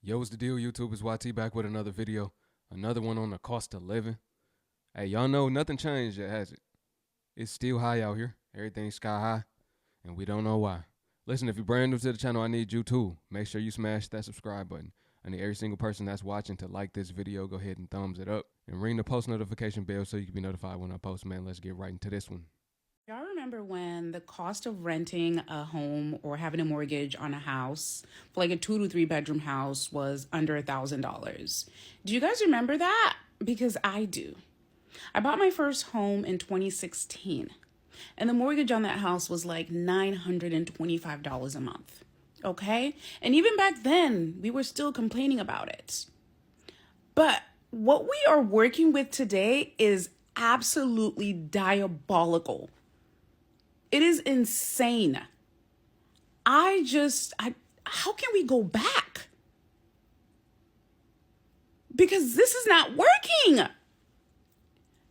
Yo, what's the deal, YouTube? It's YT back with another video. Another one on the cost of living. Hey, y'all know nothing changed yet, has it? It's still high out here. Everything's sky high, and we don't know why. Listen, if you're brand new to the channel, I need you too. Make sure you smash that subscribe button. I need every single person that's watching to like this video. Go ahead and thumbs it up. And ring the post notification bell so you can be notified when I post, man. Let's get right into this one. Y'all remember when the cost of renting a home or having a mortgage on a house for like a 2 to 3 bedroom house was under $1,000? Do you guys remember that? Because I do. I bought my first home in 2016 and the mortgage on that house was like $925 a month. Okay? And even back then, we were still complaining about it. But what we are working with today is absolutely diabolical. It is insane. How can we go back? Because this is not working.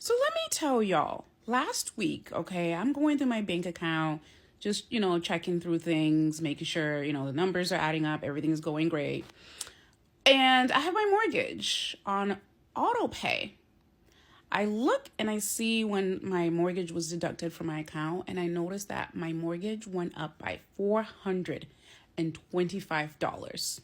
So let me tell y'all, last week, okay, I'm going through my bank account, just, checking through things, making sure, the numbers are adding up, everything's going great. And I have my mortgage on auto pay. I look and I see when my mortgage was deducted from my account, and I noticed that my mortgage went up by $425.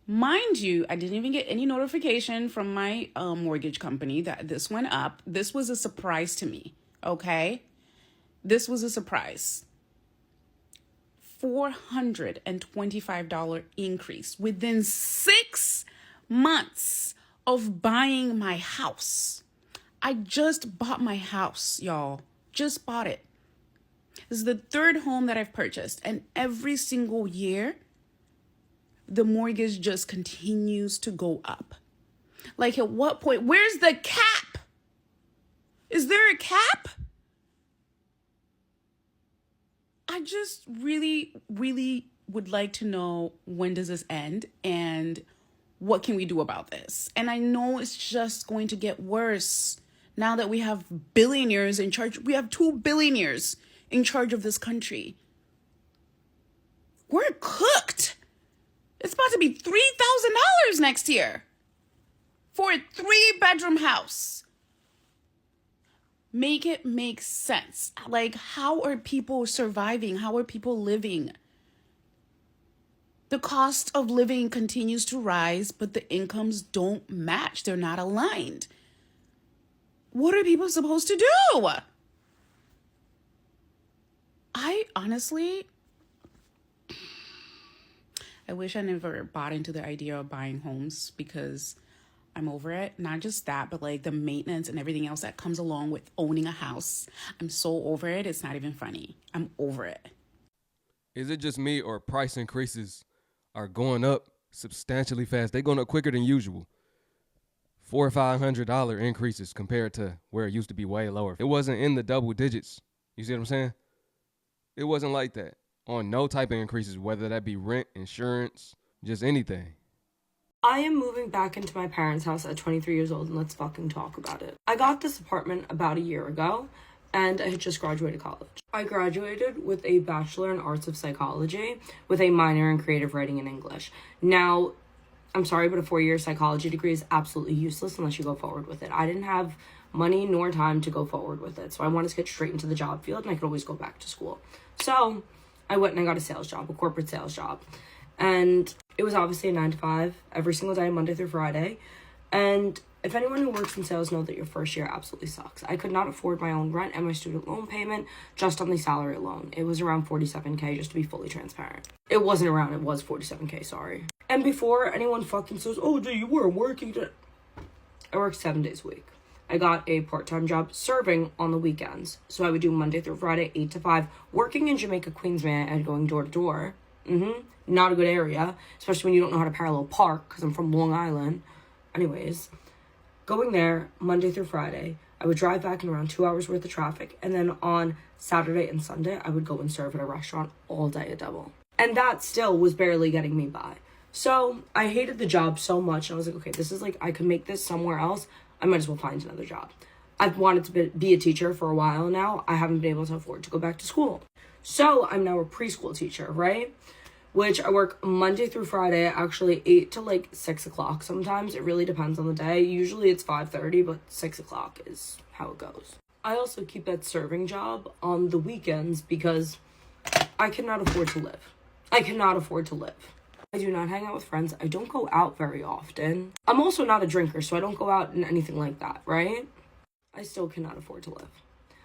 Mind you, I didn't even get any notification from my mortgage company that this went up. This was a surprise to me, okay? This was a surprise. $425 increase within 6 months of buying my house. I just bought my house, y'all. Just bought it. This is the third home that I've purchased. And every single year, the mortgage just continues to go up. Like, at what point? Where's the cap? Is there a cap? I just really, really would like to know, when does this end? And what can we do about this? And I know it's just going to get worse. Now that we have billionaires in charge, we have 2 billionaires in charge of this country. We're cooked. It's about to be $3,000 next year for a 3-bedroom house. Make it make sense. Like, how are people surviving? How are people living? The cost of living continues to rise, but the incomes don't match. They're not aligned. What are people supposed to do? I wish I never bought into the idea of buying homes, because I'm over it. Not just that, but like the maintenance and everything else that comes along with owning a house. I'm so over it. It's not even funny. I'm over it. Is it just me, or price increases are going up substantially fast? They're going up quicker than usual. $400 or $500 increases compared to where it used to be way lower. It wasn't in the double digits. You see what I'm saying? It wasn't like that on no type of increases, whether that be rent, insurance, just anything. I am moving back into my parents' house at 23 years old, and let's fucking talk about it. I got this apartment about a year ago, and I had just graduated college. I graduated with a Bachelor in Arts of Psychology with a minor in Creative Writing and English. Now, I'm sorry, but a 4-year psychology degree is absolutely useless unless you go forward with it. I didn't have money nor time to go forward with it, so I wanted to get straight into the job field, and I could always go back to school. So I went and I got a sales job, a corporate sales job. And it was obviously a 9 to 5 every single day, Monday through Friday. And if anyone who works in sales knows that your first year absolutely sucks. I could not afford my own rent and my student loan payment just on the salary alone. It was around $47K, just to be fully transparent. It wasn't around, it was $47K, sorry. And before anyone fucking says, oh, dude, you were working, I worked 7 days a week. I got a part-time job serving on the weekends. So I would do Monday through Friday, 8 to 5, working in Jamaica, Queens, and going door to door. Not a good area, especially when you don't know how to parallel park, because I'm from Long Island. Anyways, going there Monday through Friday, I would drive back in around 2 hours worth of traffic, and then on Saturday and Sunday, I would go and serve at a restaurant all day a double. And that still was barely getting me by. So I hated the job so much, and I was like, okay, this is like, I could make this somewhere else. I might as well find another job. I've wanted to be a teacher for a while now. I haven't been able to afford to go back to school. So I'm now a preschool teacher, right? which I work Monday through Friday, actually 8 to like 6 o'clock sometimes. It really depends on the day. Usually it's 5:30, but 6 o'clock is how it goes. I also keep that serving job on the weekends because I cannot afford to live. I cannot afford to live. I do not hang out with friends. I don't go out very often. I'm also not a drinker, so I don't go out and anything like that, right? I still cannot afford to live.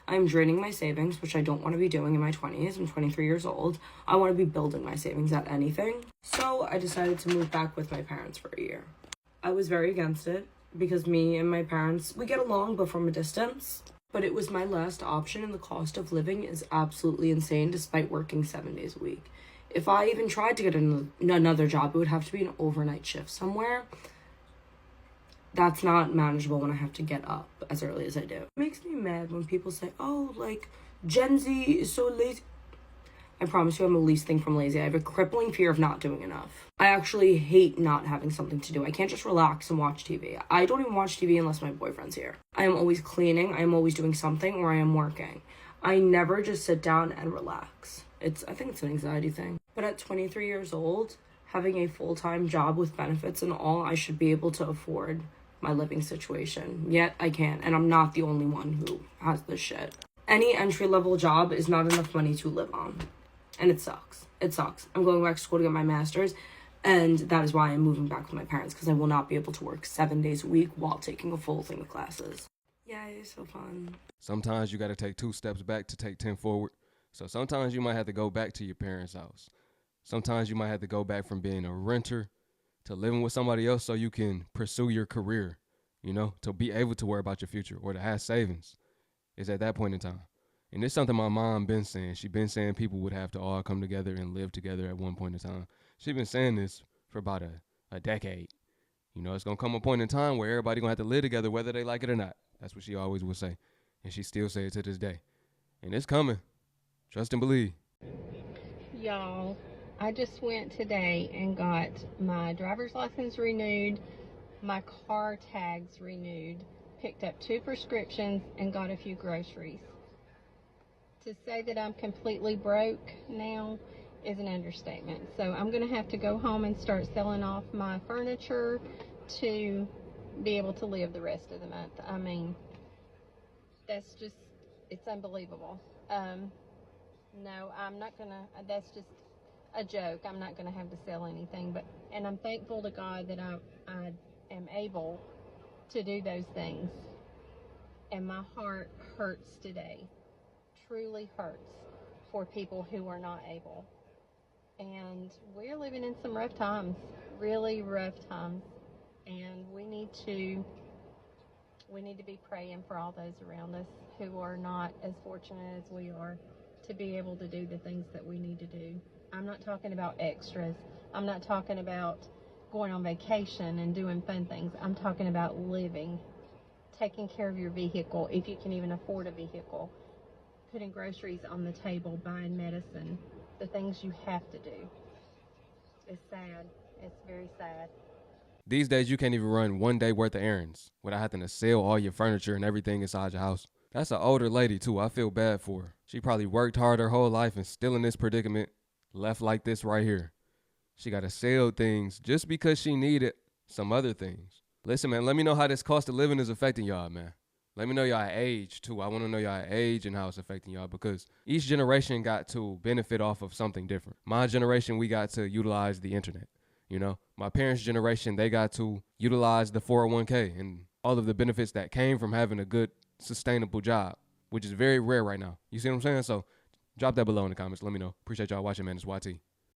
I'm draining my savings, which I don't want to be doing in my 20s. I'm 23 years old. I want to be building my savings at anything. So I decided to move back with my parents for a year. I was very against it because me and my parents, we get along, but from a distance. But it was my last option, and the cost of living is absolutely insane despite working 7 days a week. If I even tried to get another job, it would have to be an overnight shift somewhere. That's not manageable when I have to get up as early as I do. It makes me mad when people say, oh, like, Gen Z is so lazy. I promise you I'm the least thing from lazy. I have a crippling fear of not doing enough. I actually hate not having something to do. I can't just relax and watch TV. I don't even watch TV unless my boyfriend's here. I am always cleaning. I am always doing something, or I am working. I never just sit down and relax. I think it's an anxiety thing. But at 23 years old, having a full-time job with benefits and all, I should be able to afford my living situation. Yet I can't, and I'm not the only one who has this shit. Any entry-level job is not enough money to live on. And it sucks. It sucks. I'm going back to school to get my master's, and that is why I'm moving back with my parents, because I will not be able to work 7 days a week while taking a full thing of classes. Yeah, it's so fun. Sometimes you got to take 2 steps back to take 10 forward. So sometimes you might have to go back to your parents' house. Sometimes you might have to go back from being a renter to living with somebody else so you can pursue your career, to be able to worry about your future or to have savings. It's at that point in time. And it's something my mom been saying. She been saying people would have to all come together and live together at one point in time. She been saying this for about a decade. It's going to come a point in time where everybody going to have to live together whether they like it or not. That's what she always would say. And she still say it to this day. And it's coming. Trust and believe. Y'all, I just went today and got my driver's license renewed, my car tags renewed, picked up 2 prescriptions, and got a few groceries. To say that I'm completely broke now is an understatement. So I'm going to have to go home and start selling off my furniture to be able to live the rest of the month. I mean, it's unbelievable. No, I'm not going to, that's just a joke. I'm not going to have to sell anything, and I'm thankful to God that I am able to do those things. And my heart hurts today. Truly hurts for people who are not able. And we're living in some rough times, really rough times. And we need to be praying for all those around us who are not as fortunate as we are to be able to do the things that we need to do. I'm not talking about extras. I'm not talking about going on vacation and doing fun things. I'm talking about living, taking care of your vehicle if you can even afford a vehicle, putting groceries on the table, buying medicine, the things you have to do. It's sad. It's very sad. These days, you can't even run 1 day worth of errands without having to sell all your furniture and everything inside your house. That's an older lady, too. I feel bad for her. She probably worked hard her whole life and still in this predicament, left like this right here. She got to sell things just because she needed some other things. Listen, man, let me know how this cost of living is affecting y'all, man. Let me know y'all age, too. I want to know y'all age and how it's affecting y'all because each generation got to benefit off of something different. My generation, we got to utilize the internet. My parents' generation, they got to utilize the 401k and all of the benefits that came from having a good, sustainable job, which is very rare right now. You see what I'm saying? So drop that below in the comments. Let me know. Appreciate y'all watching, man. It's YT.